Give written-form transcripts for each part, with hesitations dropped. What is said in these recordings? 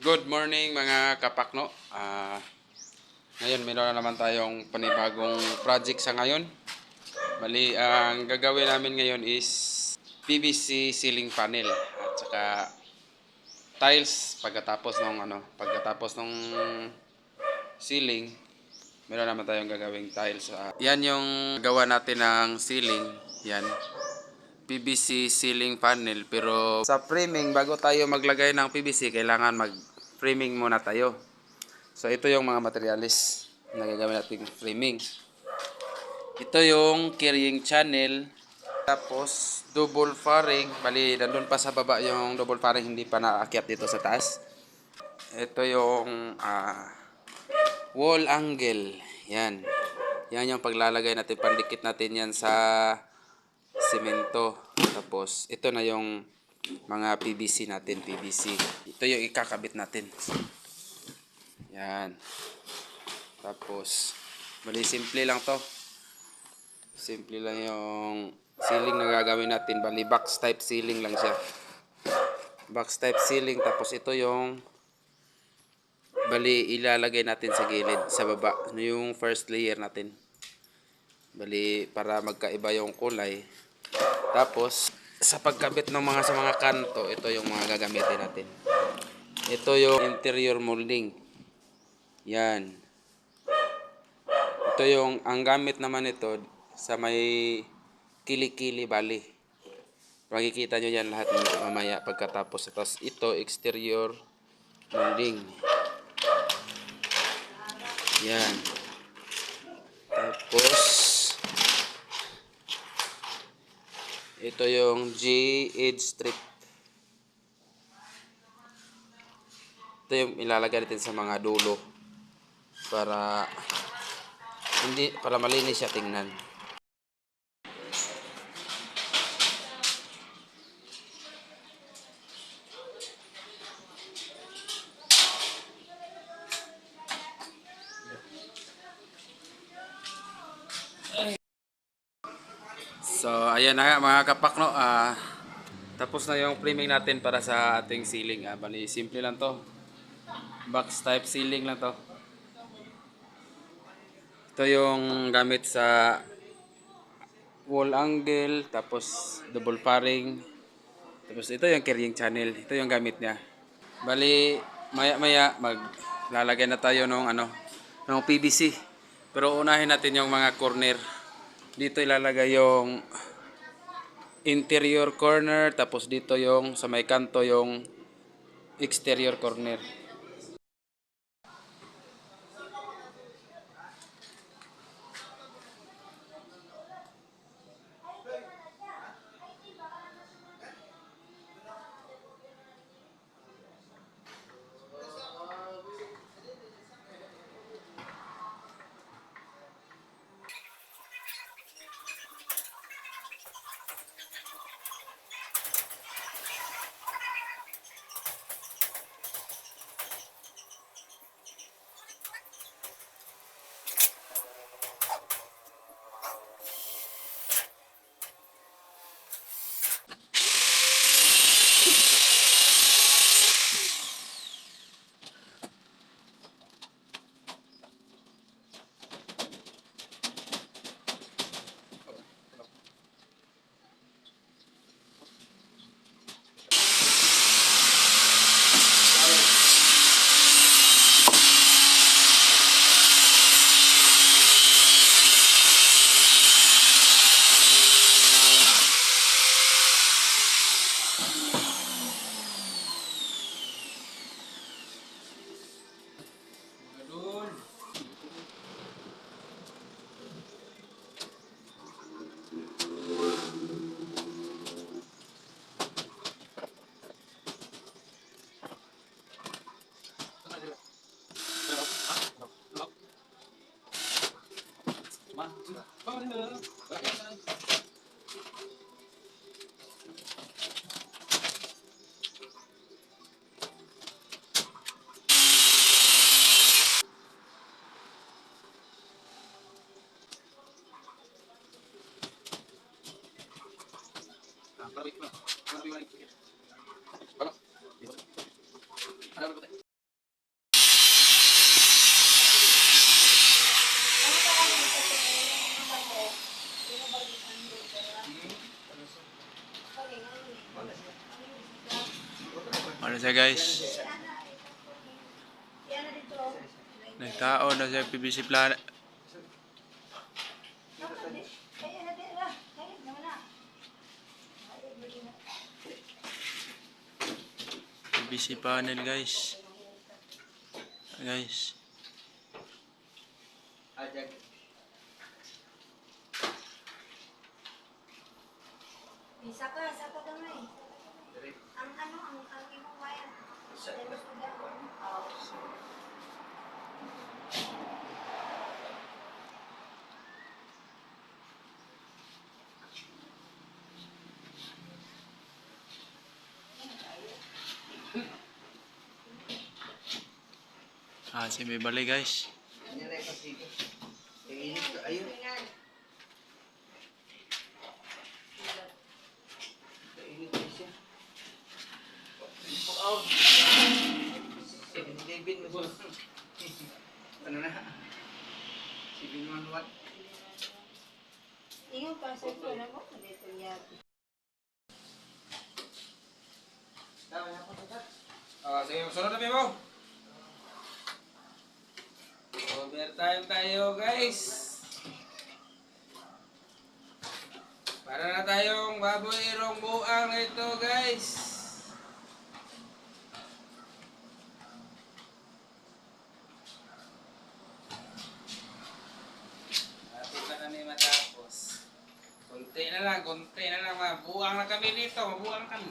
Good morning mga kapakno. Ngayon meron na naman tayong panibagong project sa ngayon. Bali, ang gagawin namin ngayon is PVC ceiling panel at saka tiles pagkatapos ng ceiling, meron naman tayong gagawing tiles. Yan yung gawa natin ng ceiling. Yan. PVC ceiling panel, pero sa framing, bago tayo maglagay ng PVC, kailangan mag-framing muna tayo. So ito yung mga materialis na gagawin nating framing. Ito yung carrying channel, tapos double fairing. Bali, nandun pa sa baba yung double fairing, hindi pa naakyat dito sa taas. Ito yung wall angle. Yan. Yan yung paglalagay natin, pandikit natin yan sa semento. Tapos ito na yung mga PVC natin, PVC. Ito yung ikakabit natin. Yan. Tapos bali, simple lang to. Simple lang yung ceiling na gagawin natin. Bali, box type ceiling lang siya. Box type ceiling. Tapos ito yung bali, ilalagay natin sa gilid, sa baba. Ano yung first layer natin. Bali, para magkaiba yung kulay. Tapos sa pagkabit ng sa mga kanto, ito yung mga gagamitin natin. Ito yung interior molding. Yan. Ito yung, ang gamit naman ito sa may kilikili bali. Makikita nyo yan lahat mamaya pagkatapos. Tapos ito, exterior molding. Yan. Tapos ito yung G-edge strip. Ito yung ilalagay natin sa mga dulo para malinis siya tingnan. So ayan na nga mga kapakno, tapos na yung framing natin para sa ating ceiling. Bali, simple lang to. Box type ceiling lang to. Ito yung gamit sa wall angle, tapos double fairing. Tapos ito yung carrying channel. Ito yung gamit niya. Bali, maya maglalagay na tayo ng PVC. Pero unahin natin yung mga corner. Dito ilalagay yung interior corner, tapos dito yung sa may kanto yung exterior corner. Asa guys, nagtao na sa PVC plan. PVC panel guys. Guys. Saka gamay. Ang imong wire. Si may bali guys. Ano na? 711. Ingon pa sa ko na mo detalyado. Sige, sunod na mo. Overtime tayo guys. Para na tayong baboy irong buang ito guys. Natin na kami matapos. Konti na lang. Mabuang na kami dito. Mabuang na kami.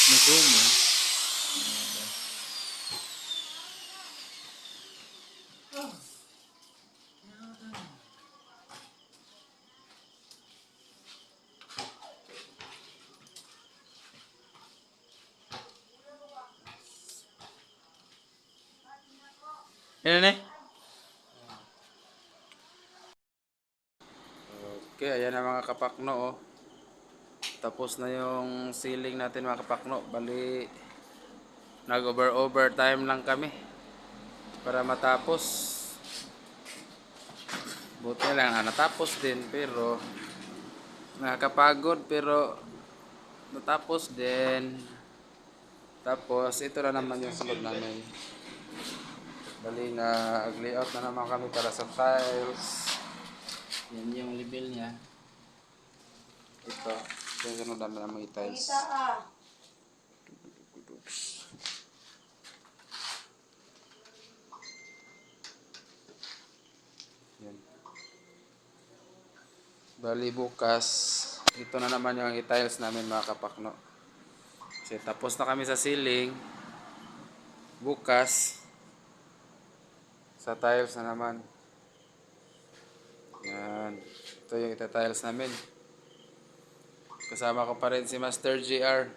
Nagsumo. Yan na. Okay, ayan na mga kapakno oh. Tapos na yung ceiling natin mga kapakno. Bali, nag-overtime lang kami para matapos. Buti lang na natapos din pero nakakapagod pero natapos din. Tapos ito na naman yung sunod namin. Bali nag-layout na naman kami para sa tiles. Yan yung level niya. Ito. Sunod namin ang mga tiles. Yan. Bali bukas, ito na naman yung i-tiles namin mga kapakno. Kasi tapos na kami sa ceiling. Bukas, sa tiles na naman. Yan. Ito yung ita-tiles namin. Kasama ko pa rin si Master JR.